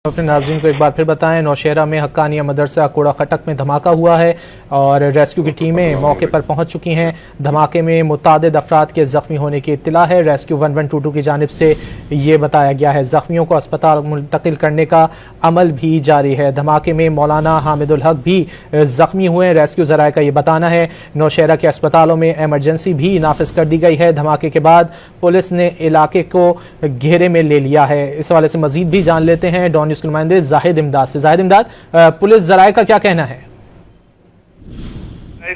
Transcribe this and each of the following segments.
अपने नाज़रीन को एक बार फिर बताएं, नौशहरा में हक्कानिया मदरसा कूड़ा खटक में धमाका हुआ है और रेस्क्यू की टीमें मौके पर पहुंच चुकी हैं। धमाके में मुतादिद अफराद के ज़ख्मी होने की इत्तला है। रेस्क्यू 1122 की जानिब से ये बताया गया है। ज़ख्मियों को अस्पताल मुंतकिल करने का अमल भी जारी है। धमाके में मौलाना हामिदुल हक भी ज़ख्मी हुए। रेस्क्यू ज़राए का ये बताना है नौशहरा के अस्पतालों में इमरजेंसी भी नाफिज कर दी गई है। धमाके के बाद पुलिस ने इलाके को घेरे में ले लिया है। इस हवाले से मजीद भी जान लेते हैं डॉन न्यूज़ के नुमाइंदे जाहिद इमदाद से। जाहिद इमदाद, पुलिस ज़राए का क्या कहना है?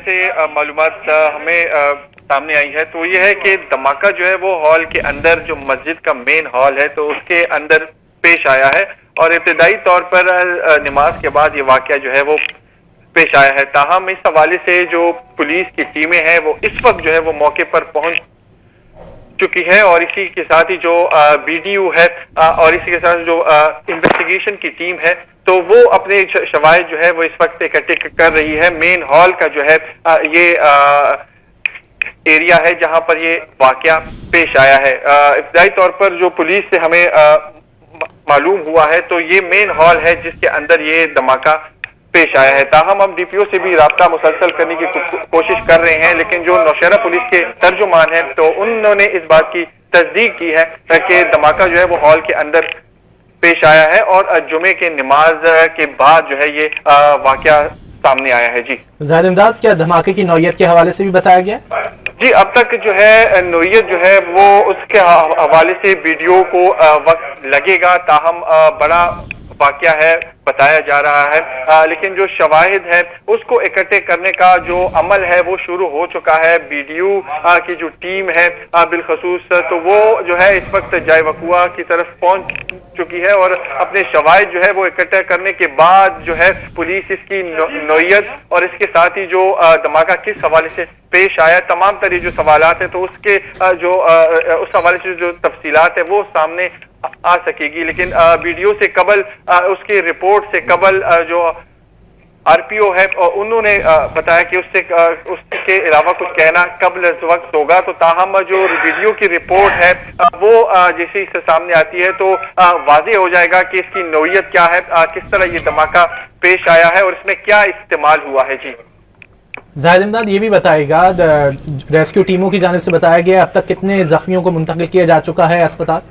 से मालूमात हमें सामने आई है तो ये है कि धमाका जो है वो हॉल के अंदर, जो मस्जिद का मेन हॉल है, तो उसके अंदर पेश आया है और इब्तिदाई तौर पर नमाज के बाद ये वाकया जो है वो पेश आया है। ताहम इस हवाले से जो पुलिस की टीमें हैं वो इस वक्त जो है वो मौके पर पहुंच चुकी है और इसी के साथ ही जो बीडीयू है और इसी के साथ जो इन्वेस्टिगेशन की टीम है तो वो अपने शवाहिद जो है वो इस वक्त इकट्ठे कर रही है। मेन हॉल का जो है ये एरिया है जहां पर ये वाकया पेश आया है। इब्तिदाई तौर पर जो पुलिस से हमें मालूम हुआ है तो ये मेन हॉल है जिसके अंदर ये धमाका पेश आया है। ताहम हम डीपीओ से भी राब्ता मुसलसल करने की कोशिश कर रहे हैं, लेकिन जो नौशहरा पुलिस के तर्जुमान हैं तो उन्होंने इस बात की तस्दीक की है कि धमाका जो है वो हॉल के अंदर पेश आया है और जुमे के नमाज के बाद जो है ये वाकया सामने आया है। जी जाहिद इमदाद, क्या धमाके की नौयत के हवाले से भी बताया गया? जी, अब तक जो है नौयत जो है वो उसके हवाले से वीडियो को वक्त लगेगा। ताहम बड़ा वाकया है बताया जा रहा है, लेकिन जो शवाहिद है उसको इकट्ठे करने का जो अमल है वो शुरू हो चुका है। बीडीयू की जो टीम है बिलखसूस तो वो जो है इस वक्त जाए वकुआ की तरफ पहुंच चुकी है और अपने शवाहिद जो है वो इकट्ठा करने के बाद जो है पुलिस इसकी नौयत और इसके साथ ही जो धमाका किस हवाले से पेश आया, तमाम तरह जो सवालात है तो उसके जो उस हवाले से जो तफसीलात है वो सामने आ सकेगी। लेकिन वीडियो से कबल उसकी रिपोर्ट से कबल जो आरपीओ है उन्होंने बताया कि उसके अलावा कुछ कहना कबल वक्त होगा। तो ताहम जो वीडियो की रिपोर्ट है वो जैसे इससे सामने आती है तो वाज़ेह हो जाएगा कि इसकी नौयत क्या है, किस तरह ये धमाका पेश आया है और इसमें क्या इस्तेमाल हुआ है। जी जाहिद इमदाद, ये भी बताएगा रेस्क्यू टीमों की जानिब से बताया गया अब तक कितने जख्मियों को मुंतकिल किया जा चुका है अस्पताल?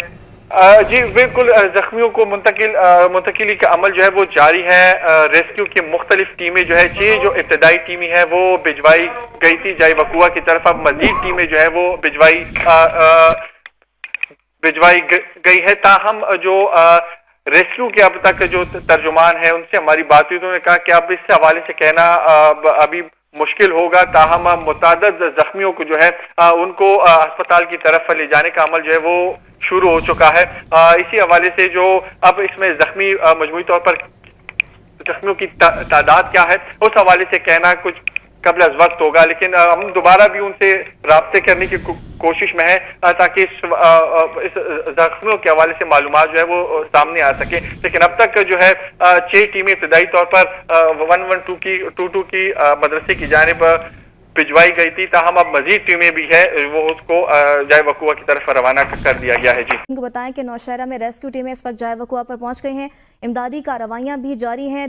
जी बिल्कुल, जख्मियों को मुंतकिली का अमल जो है वो जारी है। रेस्क्यू की मुख्तलिफ टीमें जो है, जो इब्तदाई टीमें है वो भिजवाई गई थी जाए वकुआ की तरफ। अब मजीद टीमें जो है वो भिजवाई गई है। ताहम जो रेस्क्यू के अब तक जो तर्जुमान है उनसे हमारी बात हुई तो उन्होंने कहा कि अब इस हवाले से कहना अभी मुश्किल होगा। ताहम मुतादद जख्मियों को जो है उनको अस्पताल की तरफ ले जाने का अमल जो है वो शुरू हो चुका है। इसी हवाले से जो अब इसमें जख्मी मजमूई तौर पर जख्मियों की तादाद क्या है उस हवाले से कहना कुछ कबल अज वक्त होगा, लेकिन हम दोबारा भी उनसे राब्ते करने की कोशिश में है ताकि इस जख्मियों के हवाले से मालूमात जो है वो सामने आ सके। लेकिन अब तक जो है 6 टीमें इब्तिदाई तौर पर 1122 की मदरसे की जानिब भिजवाई गई थी। ताहम अब मजीद टीमें भी है वो उसको जाए वकुआ की तरफ रवाना कर दिया गया है। जी बताएं कि नौशहरा में रेस्क्यू टीमें इस वक्त जाए वकुआ पर पहुंच गई हैं, इमदादी कार्रवाइयां भी जारी हैं।